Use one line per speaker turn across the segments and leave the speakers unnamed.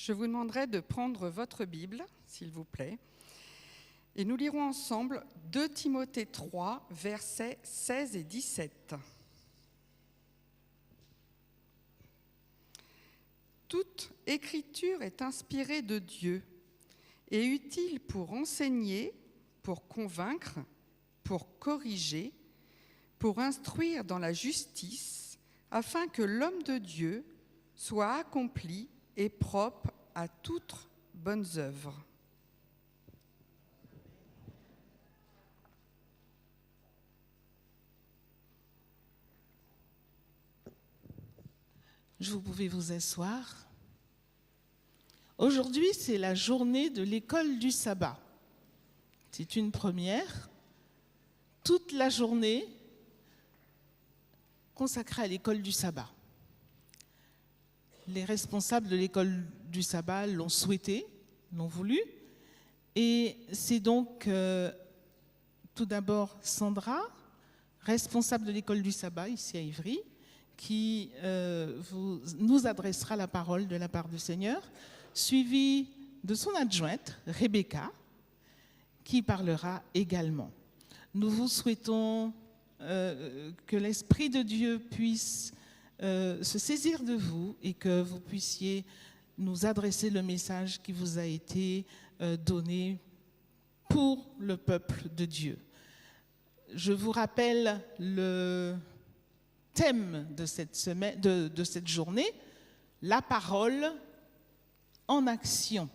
je vous demanderai de prendre votre Bible, s'il vous plaît, et nous lirons ensemble 2 Timothée 3, versets 16 et 17. Toute écriture est inspirée de Dieu et utile pour enseigner, pour convaincre, pour corriger, pour instruire dans la justice, afin que l'homme de Dieu soit accompli et propre à toutes bonnes œuvres.
Vous pouvez vous asseoir. Aujourd'hui, c'est la journée de l'école du sabbat. C'est une première. Toute la journée consacrée à l'école du sabbat. Les responsables de l'école du sabbat l'ont souhaité, l'ont voulu. Et c'est donc tout d'abord Sandra, responsable de l'école du sabbat ici à Ivry, qui nous adressera la parole de la part du Seigneur, suivie de son adjointe, Rebecca, qui parlera également. Nous vous souhaitons que l'Esprit de Dieu puisse se saisir de vous et que vous puissiez nous adresser le message qui vous a été donné pour le peuple de Dieu. Je vous rappelle le thème de cette semaine, de cette journée, la parole en action.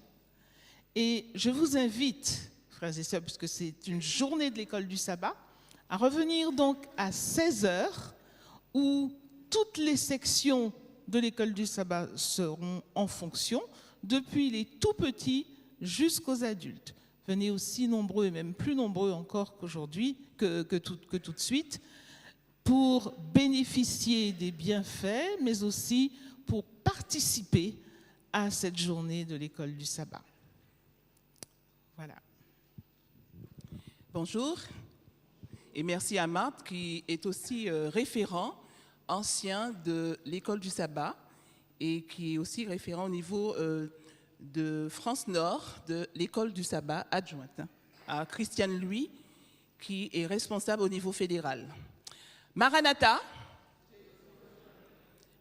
Et je vous invite, frères et sœurs, puisque c'est une journée de l'école du sabbat, à revenir donc à 16h, où toutes les sections de l'école du sabbat seront en fonction, depuis les tout petits jusqu'aux adultes. Venez aussi nombreux, et même plus nombreux encore qu'aujourd'hui, que tout de suite, pour bénéficier des bienfaits, mais aussi pour participer à cette journée de l'école du sabbat. Voilà.
Bonjour, et merci à Marthe qui est aussi référent ancien de l'école du sabbat et qui est aussi référent au niveau de France Nord de l'école du sabbat adjointe, à Christiane Louis qui est responsable au niveau fédéral. Maranatha,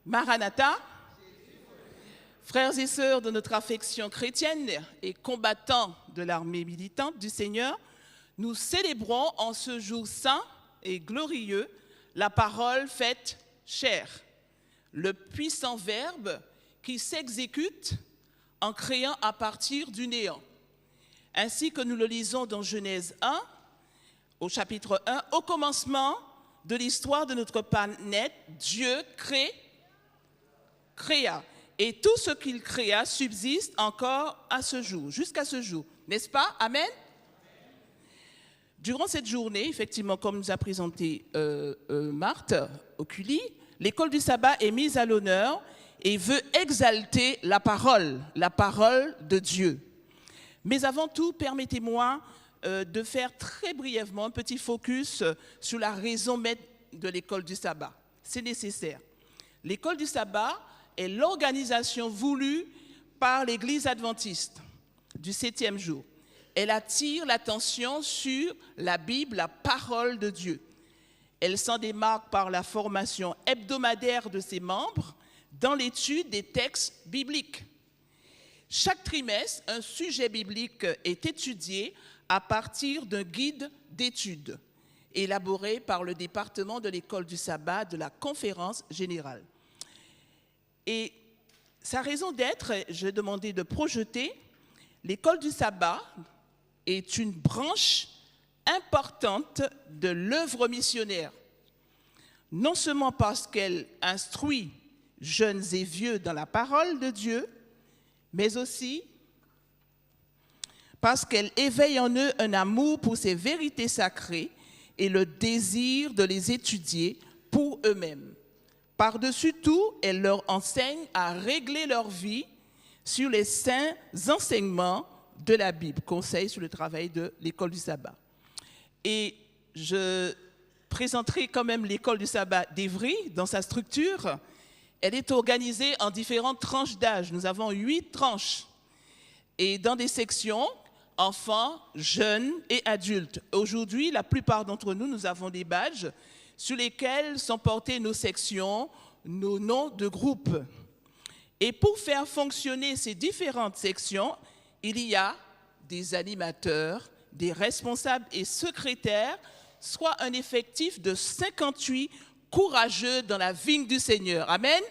Maranatha, frères et sœurs de notre affection chrétienne et combattants de l'armée militante du Seigneur, nous célébrons en ce jour saint et glorieux la parole faite chair, le puissant verbe qui s'exécute en créant à partir du néant. Ainsi que nous le lisons dans Genèse 1, au chapitre 1, au commencement de l'histoire de notre planète, Dieu créa. Et tout ce qu'il créa subsiste encore à ce jour, jusqu'à ce jour. N'est-ce pas? Amen? Durant cette journée, effectivement, comme nous a présenté Marthe Oculi, l'école du sabbat est mise à l'honneur et veut exalter la parole de Dieu. Mais avant tout, permettez-moi de faire très brièvement un petit focus sur la raison même de l'école du sabbat. C'est nécessaire. L'école du sabbat est l'organisation voulue par l'Église adventiste du 7e jour. Elle attire l'attention sur la Bible, la parole de Dieu. Elle s'en démarque par la formation hebdomadaire de ses membres dans l'étude des textes bibliques. Chaque trimestre, un sujet biblique est étudié à partir d'un guide d'études élaboré par le département de l'école du sabbat de la conférence générale. Et sa raison d'être, j'ai demandé de projeter, l'école du sabbat est une branche importante de l'œuvre missionnaire, non seulement parce qu'elle instruit jeunes et vieux dans la parole de Dieu, mais aussi parce qu'elle éveille en eux un amour pour ces vérités sacrées et le désir de les étudier pour eux-mêmes. Par-dessus tout, elle leur enseigne à régler leur vie sur les saints enseignements de la Bible, conseil sur le travail de l'école du sabbat. Et je présenterai quand même l'école du sabbat d'Ivry dans sa structure Elle est organisée en différentes tranches d'âge. Nous avons 8 tranches. Et dans des sections, enfants, jeunes et adultes. Aujourd'hui, la plupart d'entre nous, nous avons des badges sur lesquels sont portées nos sections, nos noms de groupe. Et pour faire fonctionner ces différentes sections, il y a des animateurs, des responsables et secrétaires, soit un effectif de 58 courageux dans la vigne du Seigneur. Amen.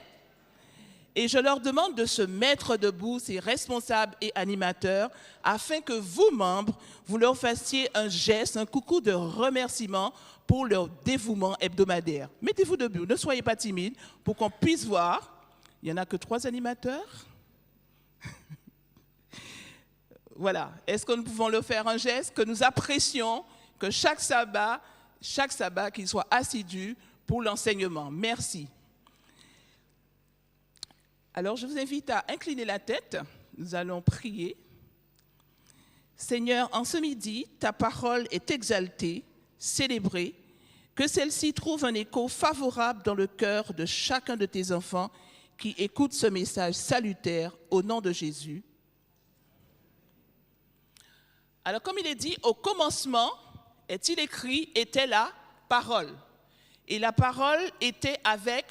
Et je leur demande de se mettre debout, ces responsables et animateurs, afin que vous, membres, vous leur fassiez un geste, un coucou de remerciement pour leur dévouement hebdomadaire. Mettez-vous debout, ne soyez pas timides, pour qu'on puisse voir. Il n'y en a que 3 animateurs. Voilà. Est-ce que nous pouvons leur faire un geste, que nous apprécions, que chaque sabbat, qu'il soit assidu pour l'enseignement. Merci. Alors, je vous invite à incliner la tête. Nous allons prier. Seigneur, en ce midi, ta parole est exaltée, célébrée, que celle-ci trouve un écho favorable dans le cœur de chacun de tes enfants qui écoutent ce message salutaire au nom de Jésus. Alors, comme il est dit, au commencement, est-il écrit, était la parole. Et la parole était avec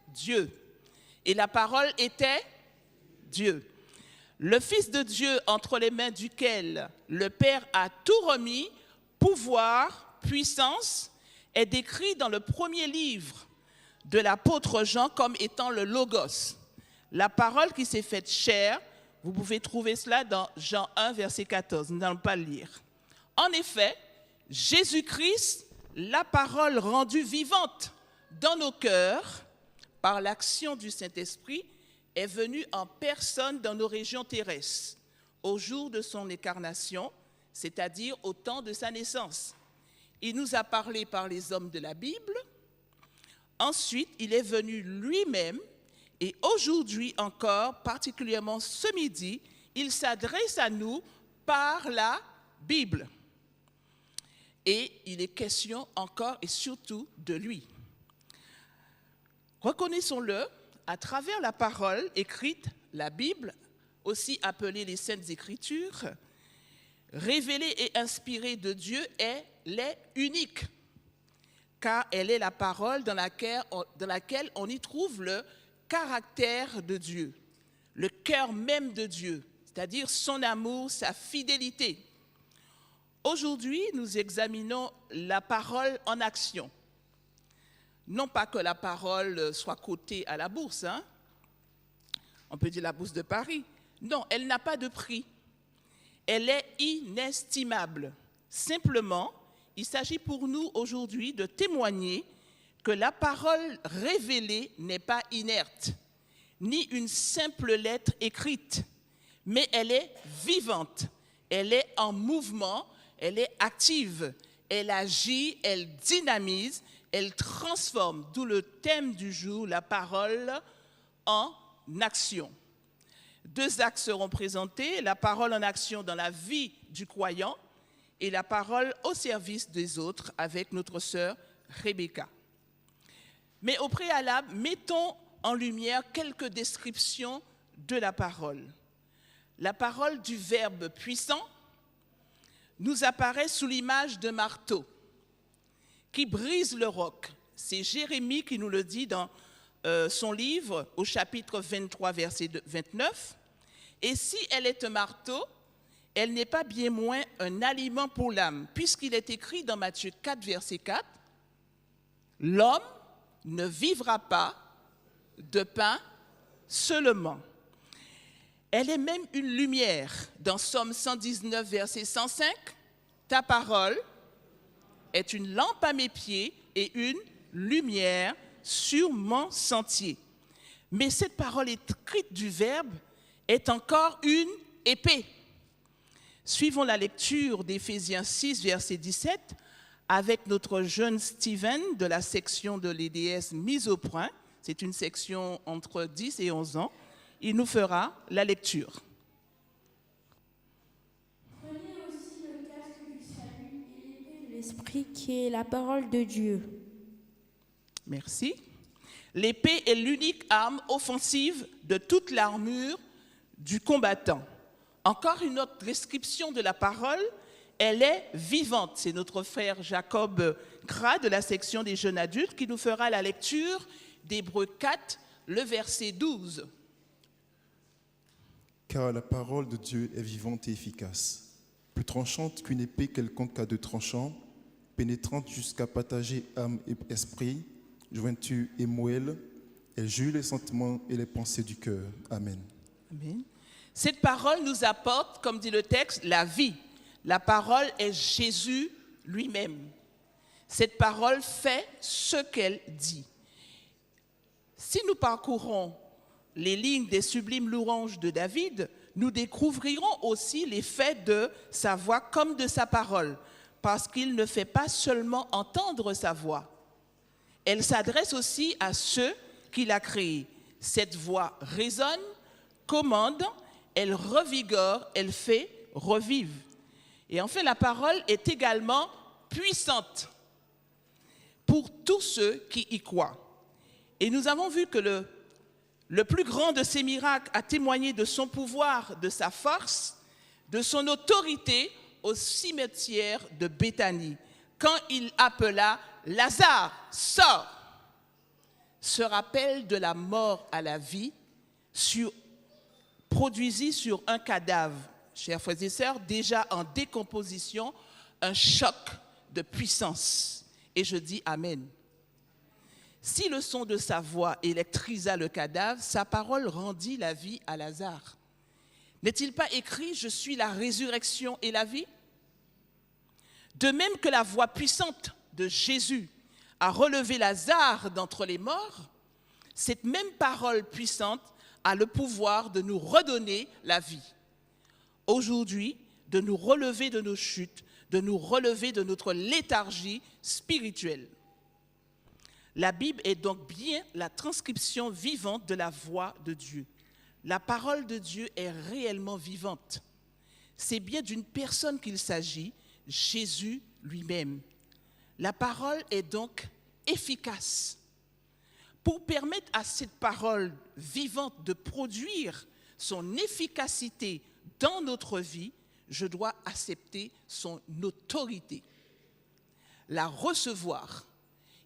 Dieu. Et la parole était Dieu. Le Fils de Dieu, entre les mains duquel le Père a tout remis, pouvoir, puissance, est décrit dans le premier livre de l'apôtre Jean comme étant le Logos. La parole qui s'est faite chair, vous pouvez trouver cela dans Jean 1, verset 14. Nous n'allons pas le lire. En effet, Jésus-Christ, la parole rendue vivante dans nos cœurs, par l'action du Saint-Esprit, est venu en personne dans nos régions terrestres, au jour de son incarnation, c'est-à-dire au temps de sa naissance. Il nous a parlé par les hommes de la Bible. Ensuite, il est venu lui-même, et aujourd'hui encore, particulièrement ce midi, il s'adresse à nous par la Bible. Et il est question encore et surtout de lui. Reconnaissons-le, à travers la parole écrite, la Bible, aussi appelée les Saintes Écritures, révélée et inspirée de Dieu, elle est unique, car elle est la parole dans laquelle on y trouve le caractère de Dieu, le cœur même de Dieu, c'est-à-dire son amour, sa fidélité. Aujourd'hui, nous examinons la parole en action. Non pas que la parole soit cotée à la bourse, hein? On peut dire la bourse de Paris. Non, elle n'a pas de prix. Elle est inestimable. Simplement, il s'agit pour nous aujourd'hui de témoigner que la parole révélée n'est pas inerte, ni une simple lettre écrite, mais elle est vivante, elle est en mouvement, elle est active, elle agit, elle dynamise, elle transforme, d'où le thème du jour, la parole en action. 2 axes seront présentés, la parole en action dans la vie du croyant et la parole au service des autres avec notre sœur Rebecca. Mais au préalable, mettons en lumière quelques descriptions de la parole. La parole du Verbe puissant nous apparaît sous l'image d'un marteau qui brise le roc. C'est Jérémie qui nous le dit dans son livre au chapitre 23, verset 29. Et si elle est un marteau, elle n'est pas bien moins un aliment pour l'âme, puisqu'il est écrit dans Matthieu 4, verset 4, « L'homme ne vivra pas de pain seulement. » Elle est même une lumière. Dans Somme 119, verset 105, « Ta parole est une lampe à mes pieds et une lumière sur mon sentier. » Mais cette parole écrite du Verbe est encore une épée. Suivons la lecture d'Éphésiens 6, verset 17, avec notre jeune Steven de la section de l'EDS mise au point. C'est une section entre 10 et 11 ans. Il nous fera la lecture.
Prenez aussi le casque du salut et l'épée de l'esprit qui est la parole de Dieu.
Merci. L'épée est l'unique arme offensive de toute l'armure du combattant. Encore une autre description de la parole, elle est vivante. C'est notre frère Jacob Gras de la section des jeunes adultes qui nous fera la lecture d'Hébreux 4, le verset 12.
Car la parole de Dieu est vivante et efficace, plus tranchante qu'une épée quelconque à deux tranchants, pénétrante jusqu'à partager âme et esprit, jointure et moelle, elle juge les sentiments et les pensées du cœur. Amen.
Amen. Cette parole nous apporte, comme dit le texte, la vie. La parole est Jésus lui-même. Cette parole fait ce qu'elle dit. Si nous parcourons les lignes des sublimes louanges de David, nous découvrirons aussi l'effet de sa voix comme de sa parole, parce qu'il ne fait pas seulement entendre sa voix. Elle s'adresse aussi à ceux qu'il a créés. Cette voix résonne, commande, elle revigore, elle fait revivre. Et en fait, la parole est également puissante pour tous ceux qui y croient. Et nous avons vu que le plus grand de ces miracles a témoigné de son pouvoir, de sa force, de son autorité au cimetière de Béthanie, quand il appela Lazare, sors. Ce rappel de la mort à la vie produisit sur un cadavre, chers frères et sœurs, déjà en décomposition, un choc de puissance. Et je dis Amen. Si le son de sa voix électrisa le cadavre, sa parole rendit la vie à Lazare. N'est-il pas écrit « Je suis la résurrection et la vie » ? De même que la voix puissante de Jésus a relevé Lazare d'entre les morts, cette même parole puissante a le pouvoir de nous redonner la vie. Aujourd'hui, de nous relever de nos chutes, de nous relever de notre léthargie spirituelle. La Bible est donc bien la transcription vivante de la voix de Dieu. La parole de Dieu est réellement vivante. C'est bien d'une personne qu'il s'agit, Jésus lui-même. La parole est donc efficace. Pour permettre à cette parole vivante de produire son efficacité dans notre vie, je dois accepter son autorité, la recevoir.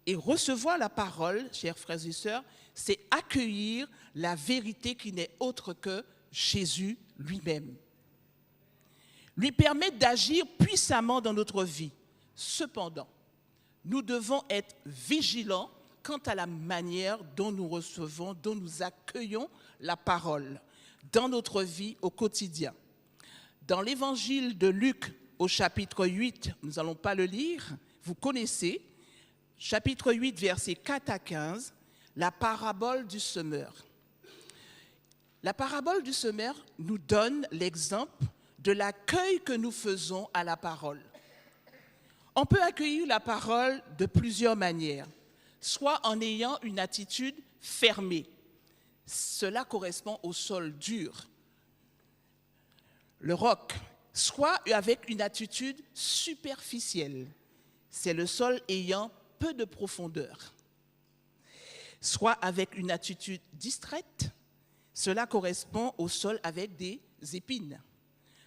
Et recevoir la parole, chers frères et sœurs, c'est accueillir la vérité qui n'est autre que Jésus lui-même. Lui permettre d'agir puissamment dans notre vie. Cependant, nous devons être vigilants quant à la manière dont nous recevons, dont nous accueillons la parole dans notre vie au quotidien. Dans l'évangile de Luc au chapitre 8, nous n'allons pas le lire, vous connaissez, chapitre 8, versets 4 à 15, la parabole du semeur. La parabole du semeur nous donne l'exemple de l'accueil que nous faisons à la parole. On peut accueillir la parole de plusieurs manières, soit en ayant une attitude fermée. Cela correspond au sol dur, le roc, soit avec une attitude superficielle. C'est le sol ayant peu de profondeur. Soit avec une attitude distraite, cela correspond au sol avec des épines.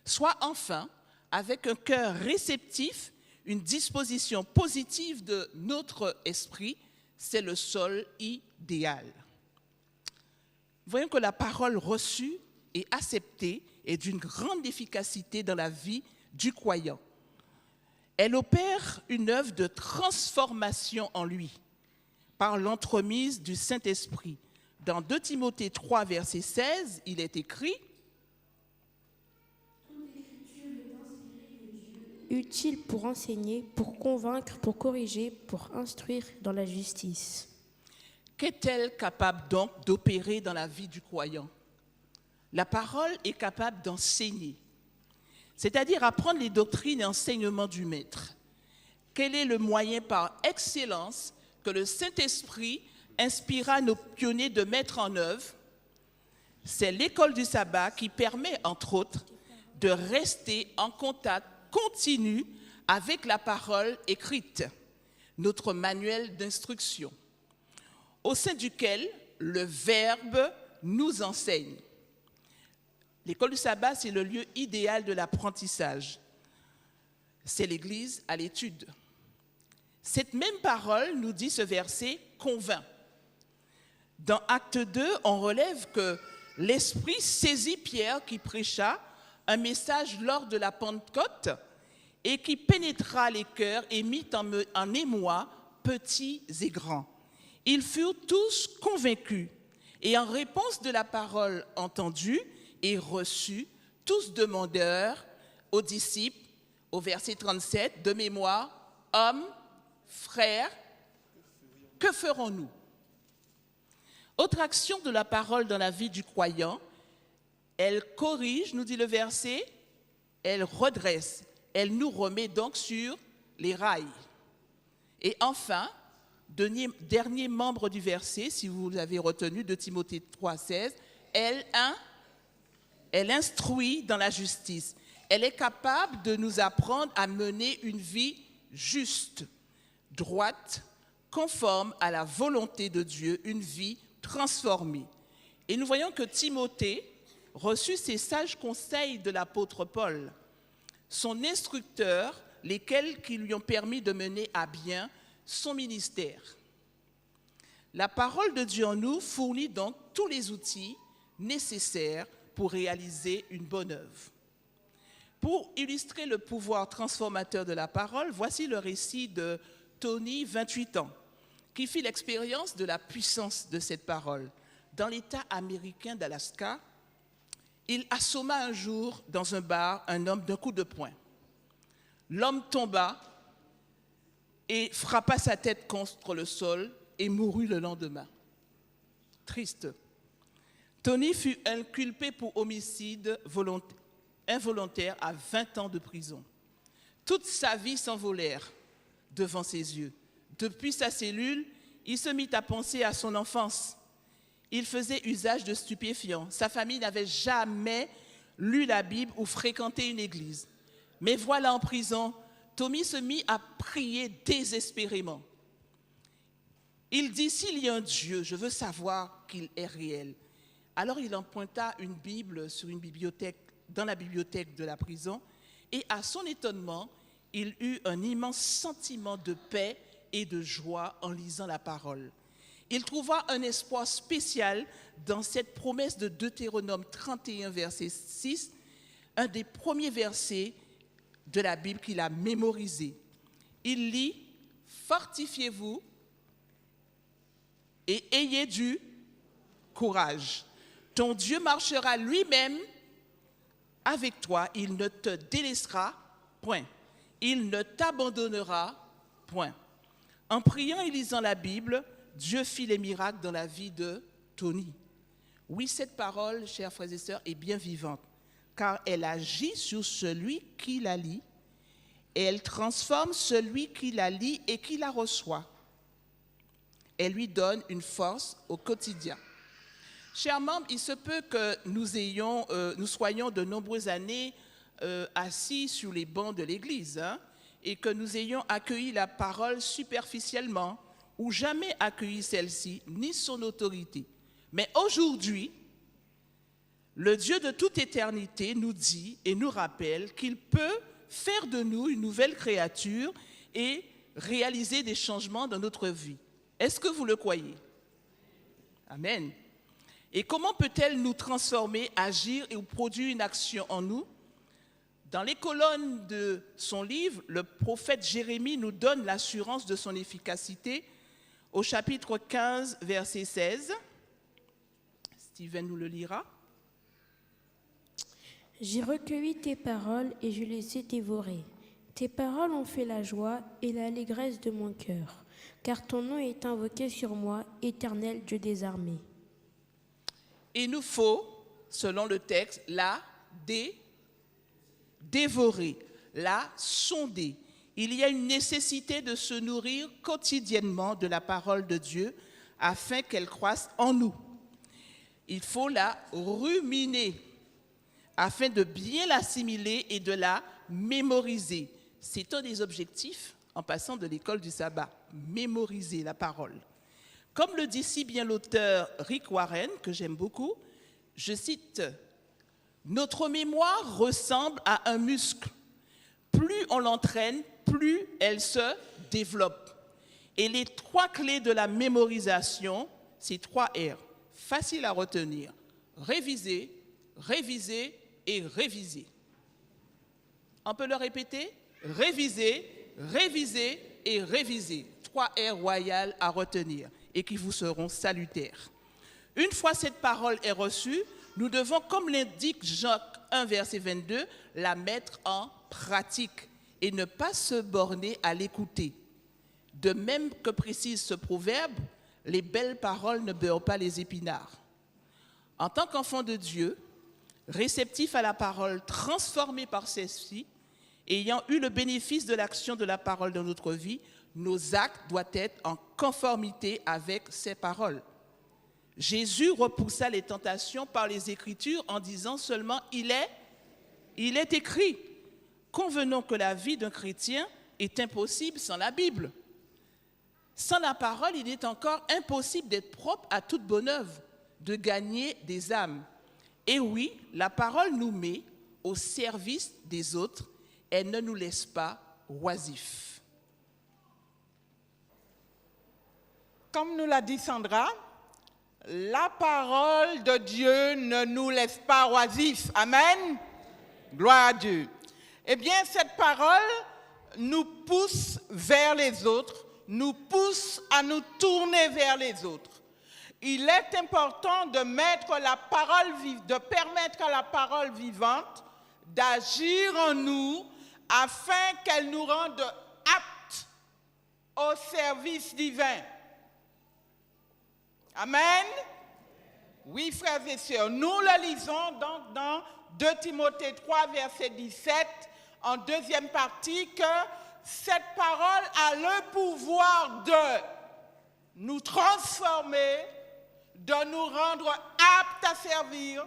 Soit enfin avec un cœur réceptif, une disposition positive de notre esprit, c'est le sol idéal. Voyons que la parole reçue et acceptée est d'une grande efficacité dans la vie du croyant. Elle opère une œuvre de transformation en lui par l'entremise du Saint-Esprit. Dans 2 Timothée 3, verset 16, il est écrit
« Utile pour enseigner, pour convaincre, pour corriger, pour instruire dans la justice. »
Qu'est-elle capable donc d'opérer dans la vie du croyant ? La parole est capable d'enseigner, c'est-à-dire apprendre les doctrines et enseignements du Maître. Quel est le moyen par excellence que le Saint-Esprit inspira nos pionniers de mettre en œuvre? C'est l'école du sabbat qui permet, entre autres, de rester en contact continu avec la parole écrite, notre manuel d'instruction. au sein duquel le Verbe nous enseigne. L'école du sabbat, c'est le lieu idéal de l'apprentissage. C'est l'Église à l'étude. Cette même parole, nous dit ce verset, convainc. Dans Acte 2, on relève que l'Esprit saisit Pierre qui prêcha un message lors de la Pentecôte et qui pénétra les cœurs et mit en émoi petits et grands. Ils furent tous convaincus et en réponse de la parole entendue et reçue, tous demandeurs aux disciples, au verset 37, de mémoire, « Hommes, frères, que ferons-nous » Autre action de la parole dans la vie du croyant, elle corrige, nous dit le verset, elle redresse, elle nous remet donc sur les rails. Et enfin, dernier membre du verset, si vous l'avez retenu, de Timothée 3,16, elle instruit dans la justice. Elle est capable de nous apprendre à mener une vie juste, droite, conforme à la volonté de Dieu, une vie transformée. Et nous voyons que Timothée reçut ces sages conseils de l'apôtre Paul, son instructeur, lesquels qui lui ont permis de mener à bien son ministère. La parole de Dieu en nous fournit donc tous les outils nécessaires pour réaliser une bonne œuvre. Pour illustrer le pouvoir transformateur de la parole, voici le récit de Tony, 28 ans, qui fit l'expérience de la puissance de cette parole. Dans l'État américain d'Alaska, il assomma un jour dans un bar un homme d'un coup de poing. L'homme tomba et frappa sa tête contre le sol et mourut le lendemain. Triste. Tony fut inculpé pour homicide involontaire à 20 ans de prison. Toute sa vie s'envolèrent devant ses yeux. Depuis sa cellule, il se mit à penser à son enfance. Il faisait usage de stupéfiants. Sa famille n'avait jamais lu la Bible ou fréquenté une église. Mais voilà, en prison, Tommy se mit à prier désespérément. Il dit, s'il y a un Dieu, je veux savoir qu'il est réel. Alors il emprunta une Bible dans la bibliothèque de la prison, et à son étonnement, il eut un immense sentiment de paix et de joie en lisant la parole. Il trouva un espoir spécial dans cette promesse de Deutéronome 31, verset 6, un des premiers versets de la Bible qu'il a mémorisé. Il lit « Fortifiez-vous et ayez du courage. Ton Dieu marchera lui-même avec toi, il ne te délaissera point. Il ne t'abandonnera point. » En priant et lisant la Bible, Dieu fit les miracles dans la vie de Tony. Oui, cette parole, chers frères et sœurs, est bien vivante, car elle agit sur celui qui la lit, et elle transforme celui qui la lit et qui la reçoit. Elle lui donne une force au quotidien. Chers membres, il se peut que nous soyons de nombreuses années assis sur les bancs de l'Église, et que nous ayons accueilli la parole superficiellement, ou jamais accueilli celle-ci, ni son autorité. Mais aujourd'hui, le Dieu de toute éternité nous dit et nous rappelle qu'il peut faire de nous une nouvelle créature et réaliser des changements dans notre vie. Est-ce que vous le croyez? Amen. Et comment peut-elle nous transformer, agir et produire une action en nous? Dans les colonnes de son livre, le prophète Jérémie nous donne l'assurance de son efficacité au chapitre 15, verset 16. Steven nous le lira.
J'ai recueilli tes paroles et je les ai dévorées. Tes paroles ont fait la joie et l'allégresse de mon cœur, car ton nom est invoqué sur moi, éternel Dieu des armées.
Il nous faut, selon le texte, la dévorer, la sonder. Il y a une nécessité de se nourrir quotidiennement de la parole de Dieu afin qu'elle croisse en nous. Il faut la ruminer afin de bien l'assimiler et de la mémoriser. C'est un des objectifs en passant de l'école du sabbat, mémoriser la parole. Comme le dit si bien l'auteur Rick Warren, que j'aime beaucoup, je cite, « Notre mémoire ressemble à un muscle. Plus on l'entraîne, plus elle se développe. Et les 3 clés de la mémorisation, c'est 3 R. Facile à retenir. Réviser, réviser et réviser. » On peut le répéter? Réviser, réviser et réviser. 3 R royales à retenir et qui vous seront salutaires. Une fois cette parole est reçue, nous devons, comme l'indique Jacques 1, verset 22, la mettre en pratique et ne pas se borner à l'écouter. De même que précise ce proverbe, les belles paroles ne beurrent pas les épinards. En tant qu'enfant de Dieu, réceptif à la parole, transformé par celle-ci, ayant eu le bénéfice de l'action de la parole dans notre vie, nos actes doivent être en conformité avec ces paroles. Jésus repoussa les tentations par les Écritures en disant seulement « il est écrit ». Convenons que la vie d'un chrétien est impossible sans la Bible. Sans la parole, il est encore impossible d'être propre à toute bonne œuvre, de gagner des âmes. Et oui, la parole nous met au service des autres, elle ne nous laisse pas oisifs.
Comme nous l'a dit Sandra, la parole de Dieu ne nous laisse pas oisifs. Amen. Gloire à Dieu. Eh bien, cette parole nous pousse vers les autres, nous pousse à nous tourner vers les autres. Il est important de permettre à la parole vivante d'agir en nous afin qu'elle nous rende aptes au service divin. Amen. Oui, frères et sœurs, nous le lisons donc dans 2 Timothée 3, verset 17, en deuxième partie, que cette parole a le pouvoir de nous transformer, de nous rendre aptes à servir,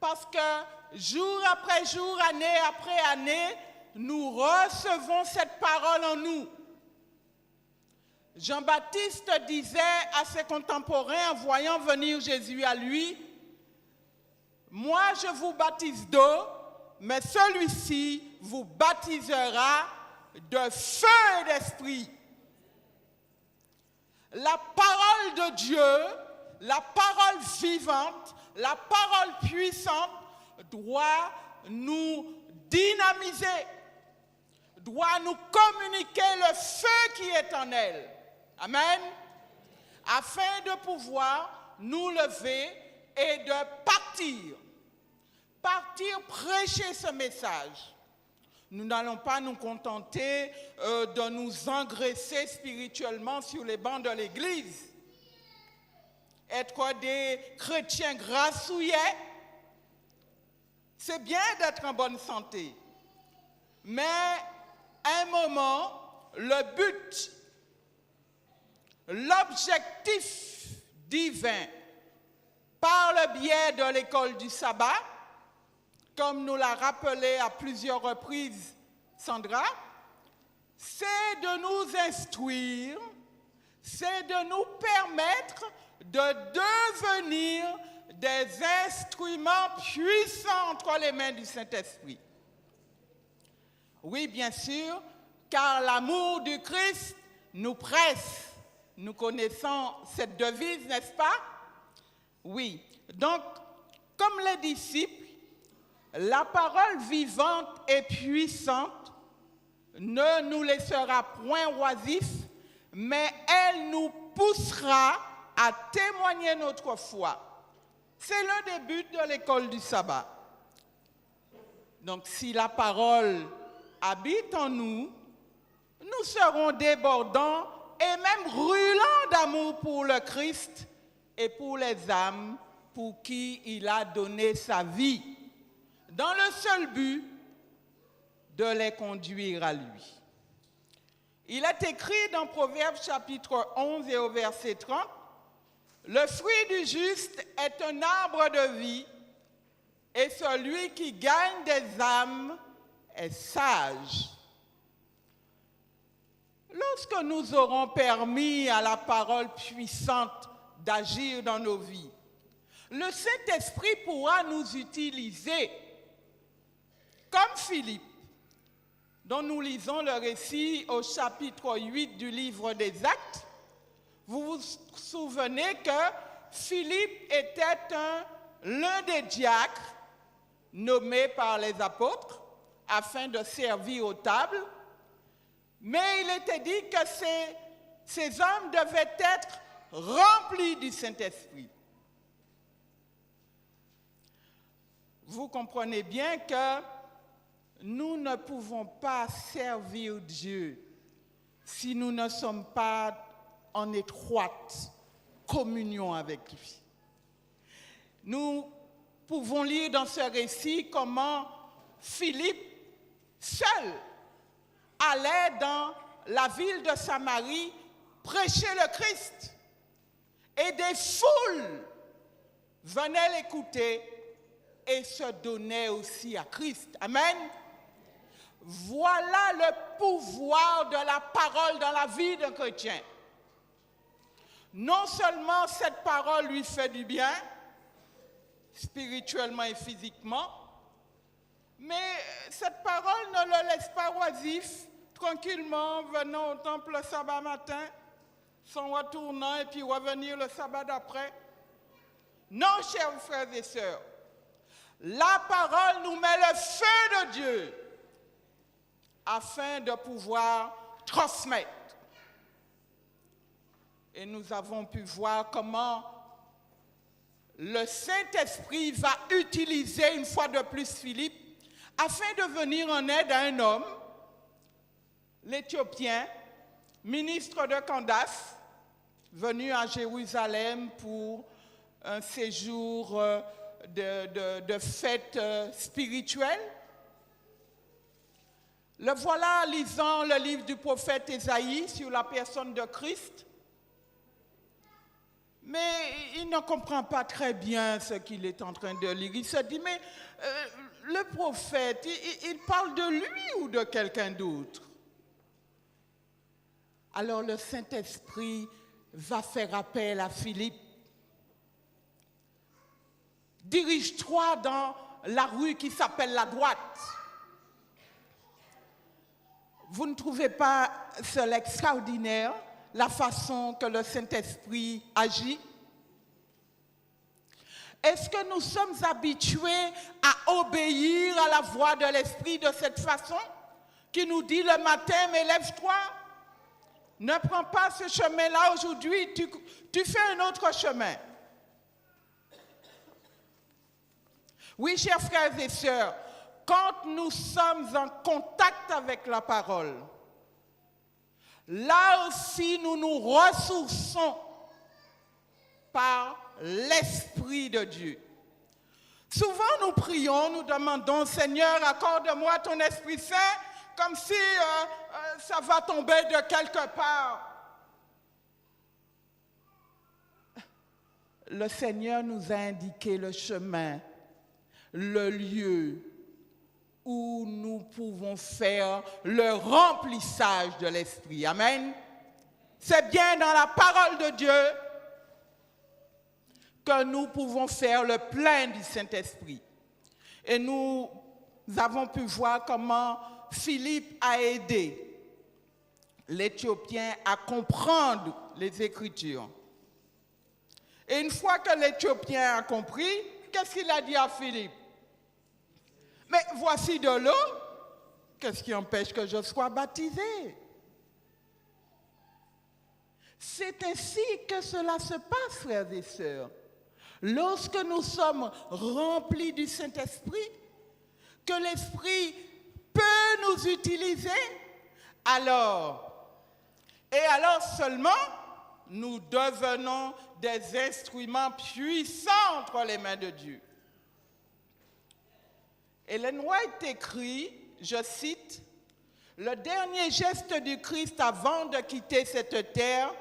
parce que jour après jour, année après année, nous recevons cette parole en nous. Jean-Baptiste disait à ses contemporains en voyant venir Jésus à lui, « Moi, je vous baptise d'eau, mais celui-ci vous baptisera de feu et d'esprit. » La parole de Dieu, la parole vivante, la parole puissante doit nous dynamiser, doit nous communiquer le feu qui est en elle. Amen. Afin de pouvoir nous lever et de partir prêcher ce message. Nous n'allons pas nous contenter de nous engraisser spirituellement sur les bancs de l'église. Être des chrétiens grassouillets, c'est bien d'être en bonne santé. Mais à un moment, le but, l'objectif divin, par le biais de l'école du sabbat, comme nous l'a rappelé à plusieurs reprises Sandra, c'est de nous instruire, c'est de nous permettre de devenir des instruments puissants entre les mains du Saint-Esprit. Oui, bien sûr, car l'amour du Christ nous presse. Nous connaissons cette devise, n'est-ce pas? Oui. Donc, comme les disciples, la parole vivante et puissante ne nous laissera point oisifs, mais elle nous poussera à témoigner notre foi. C'est l'un des buts de l'école du sabbat. Donc, si la parole habite en nous, nous serons débordants et même brûlants d'amour pour le Christ et pour les âmes pour qui il a donné sa vie, dans le seul but de les conduire à lui. Il est écrit dans Proverbes chapitre 11 et au verset 30, « Le fruit du juste est un arbre de vie, et celui qui gagne des âmes est sage. » Lorsque nous aurons permis à la parole puissante d'agir dans nos vies, le Saint-Esprit pourra nous utiliser comme Philippe, dont nous lisons le récit au chapitre 8 du livre des Actes. Vous vous souvenez que Philippe était l'un des diacres nommés par les apôtres afin de servir aux tables, mais il était dit que ces hommes devaient être remplis du Saint-Esprit. Vous comprenez bien que nous ne pouvons pas servir Dieu si nous ne sommes pas en étroite communion avec lui. Nous pouvons lire dans ce récit comment Philippe, seul, allait dans la ville de Samarie prêcher le Christ. Et des foules venaient l'écouter et se donnaient aussi à Christ. Amen. Voilà le pouvoir de la parole dans la vie d'un chrétien. Non seulement cette parole lui fait du bien, spirituellement et physiquement, mais cette parole ne le laisse pas oisif, tranquillement, venant au temple le sabbat matin, s'en retournant et puis revenir le sabbat d'après. Non, chers frères et sœurs, la parole nous met le feu de Dieu afin de pouvoir transmettre. Et nous avons pu voir comment le Saint-Esprit va utiliser une fois de plus Philippe afin de venir en aide à un homme, l'Éthiopien, ministre de Candace, venu à Jérusalem pour un séjour de fête spirituelle. Le voilà lisant le livre du prophète Ésaïe sur la personne de Christ, mais il ne comprend pas très bien ce qu'il est en train de lire. Il se dit, mais le prophète, il parle de lui ou de quelqu'un d'autre? Alors le Saint-Esprit va faire appel à Philippe. Dirige-toi dans la rue qui s'appelle la droite. Vous ne trouvez pas cela extraordinaire, la façon que le Saint-Esprit agit? Est-ce que nous sommes habitués à obéir à la voix de l'Esprit de cette façon, qui nous dit le matin, mais lève-toi, ne prends pas ce chemin-là aujourd'hui, tu fais un autre chemin. Oui, chers frères et sœurs, quand nous sommes en contact avec la parole, là aussi nous nous ressourçons par l'Esprit de Dieu. Souvent nous prions, nous demandons, Seigneur, accorde-moi ton Esprit Saint, comme si ça va tomber de quelque part. Le Seigneur nous a indiqué le chemin, le lieu où nous pouvons faire le remplissage de l'Esprit. Amen. C'est bien dans la parole de Dieu que nous pouvons faire le plein du Saint-Esprit. Et nous avons pu voir comment Philippe a aidé l'Éthiopien à comprendre les Écritures. Et une fois que l'Éthiopien a compris, qu'est-ce qu'il a dit à Philippe? Mais voici de l'eau, qu'est-ce qui empêche que je sois baptisé? C'est ainsi que cela se passe, frères et sœurs. Lorsque nous sommes remplis du Saint-Esprit, que l'Esprit peut nous utiliser, alors seulement, nous devenons des instruments puissants entre les mains de Dieu. Ellen White écrit, je cite, « Le dernier geste du Christ avant de quitter cette terre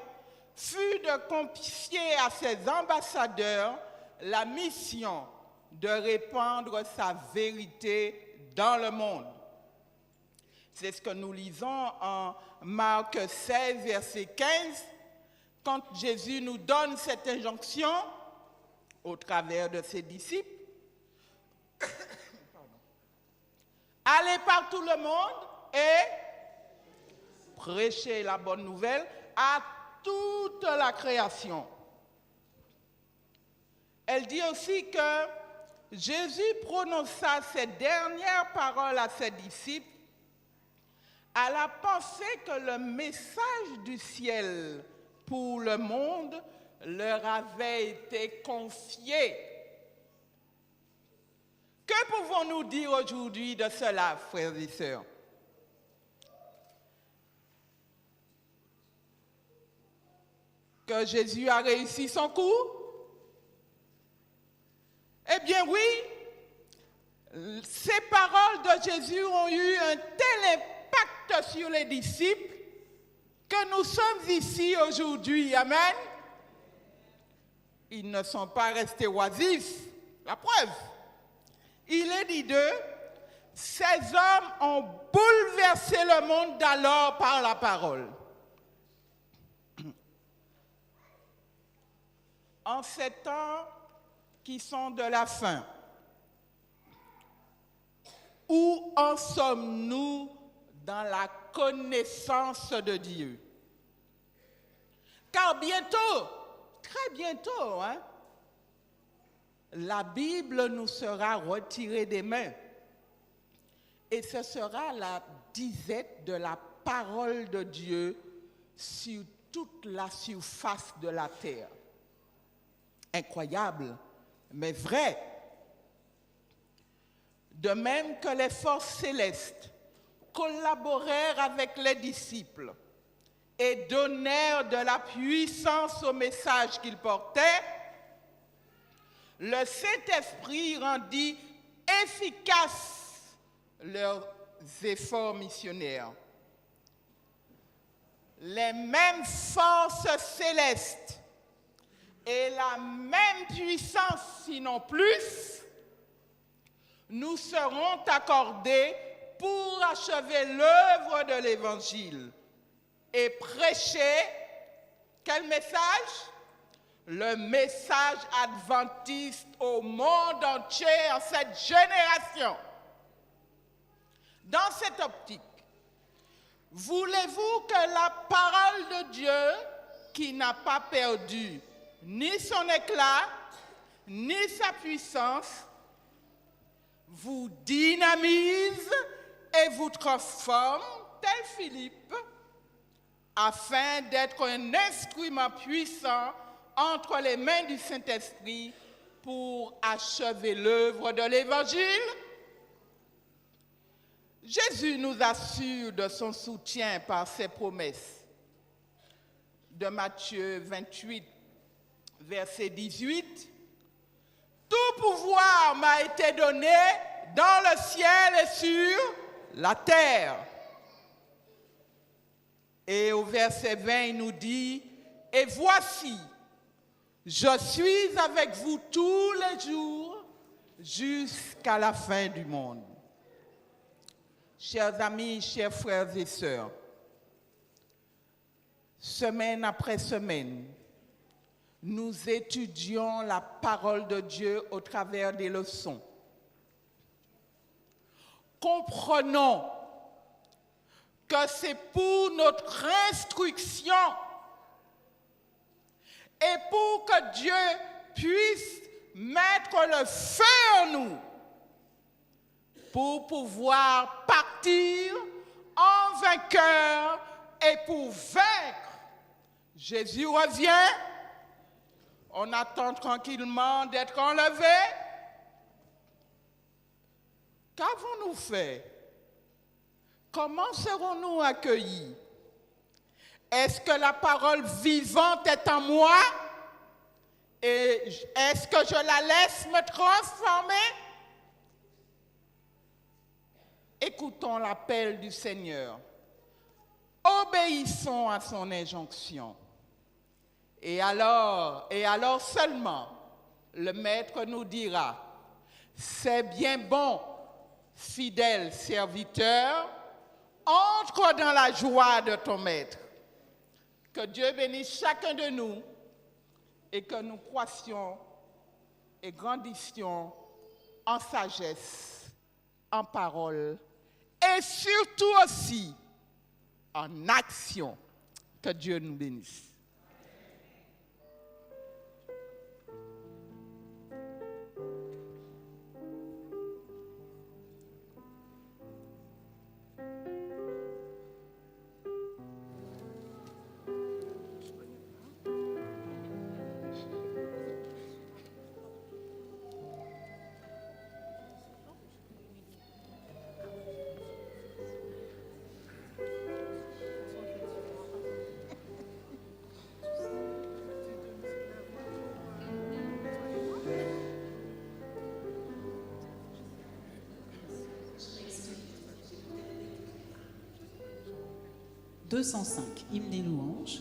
fut de confier à ses ambassadeurs la mission de répandre sa vérité dans le monde. C'est ce que nous lisons en Marc 16, verset 15, quand Jésus nous donne cette injonction au travers de ses disciples. Allez par tout le monde et prêchez la bonne nouvelle à toute la création. Elle dit aussi que Jésus prononça ces dernières paroles à ses disciples à la pensée que le message du ciel pour le monde leur avait été confié. Que pouvons-nous dire aujourd'hui de cela, frères et sœurs? Que Jésus a réussi son coup? Eh bien oui, ces paroles de Jésus ont eu un tel impact sur les disciples que nous sommes ici aujourd'hui. Amen. Ils ne sont pas restés oisifs. La preuve, il est dit d'eux, ces hommes ont bouleversé le monde d'alors par la parole. En ces temps qui sont de la fin, où en sommes-nous dans la connaissance de Dieu? Car bientôt, très bientôt, la Bible nous sera retirée des mains et ce sera la disette de la parole de Dieu sur toute la surface de la terre. Incroyable, mais vrai. De même que les forces célestes collaborèrent avec les disciples et donnèrent de la puissance au message qu'ils portaient, le Saint-Esprit rendit efficaces leurs efforts missionnaires. Les mêmes forces célestes et la même puissance, sinon plus, nous seront accordées pour achever l'œuvre de l'Évangile et prêcher quel message? Le message adventiste au monde entier en cette génération. Dans cette optique, voulez-vous que la parole de Dieu, qui n'a pas perdu ni son éclat, ni sa puissance, vous dynamise et vous transforme, tel Philippe, afin d'être un instrument puissant entre les mains du Saint-Esprit pour achever l'œuvre de l'Évangile? Jésus nous assure de son soutien par ses promesses. De Matthieu 28, verset 18, « Tout pouvoir m'a été donné dans le ciel et sur la terre. » Et au verset 20, il nous dit, « Et voici, je suis avec vous tous les jours jusqu'à la fin du monde. » Chers amis, chers frères et sœurs, semaine après semaine, nous étudions la parole de Dieu au travers des leçons. Comprenons que c'est pour notre instruction et pour que Dieu puisse mettre le feu en nous pour pouvoir partir en vainqueur et pour vaincre. Jésus revient, on attend tranquillement d'être enlevé. Qu'avons-nous fait? Comment serons-nous accueillis? Est-ce que la parole vivante est en moi? Et est-ce que je la laisse me transformer? Écoutons l'appel du Seigneur. Obéissons à son injonction. Et alors seulement, le Maître nous dira, « C'est bien bon, fidèle serviteur, Entre dans la joie de ton maître. Que Dieu bénisse chacun de nous et que nous croissions et grandissions en sagesse, en parole et surtout aussi en action. Que Dieu nous bénisse.
« 205, hymne des louanges.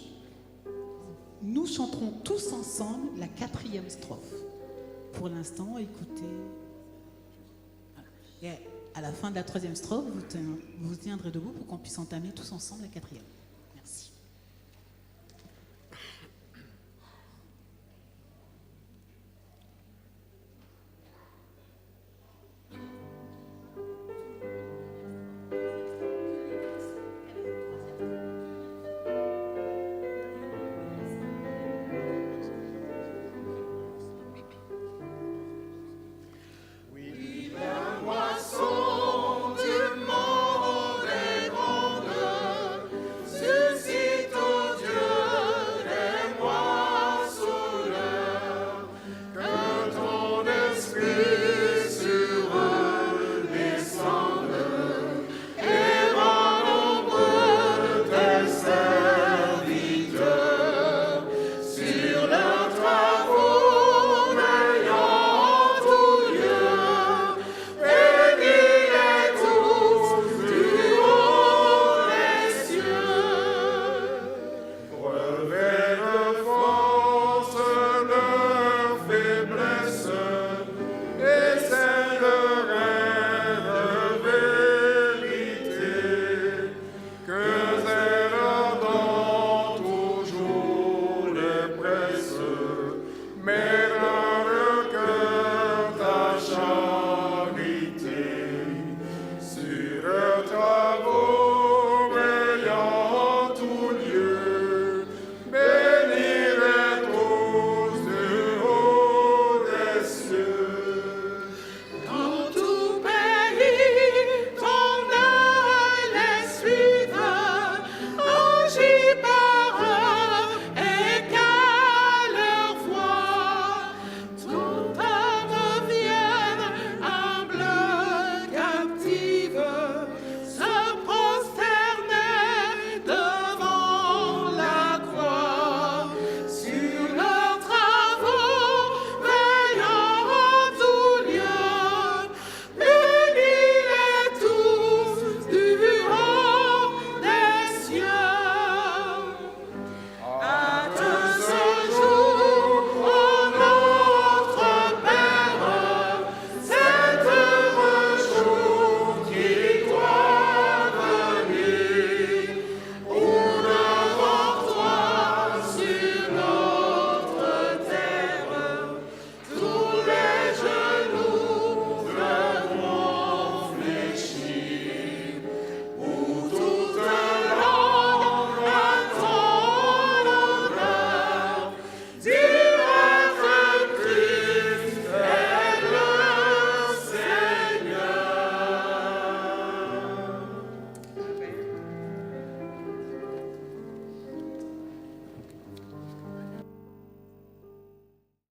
Nous chanterons tous ensemble la 4e strophe. Pour l'instant, écoutez. Et à la fin de la 3e strophe, vous tiendrez debout pour qu'on puisse entamer tous ensemble la 4e.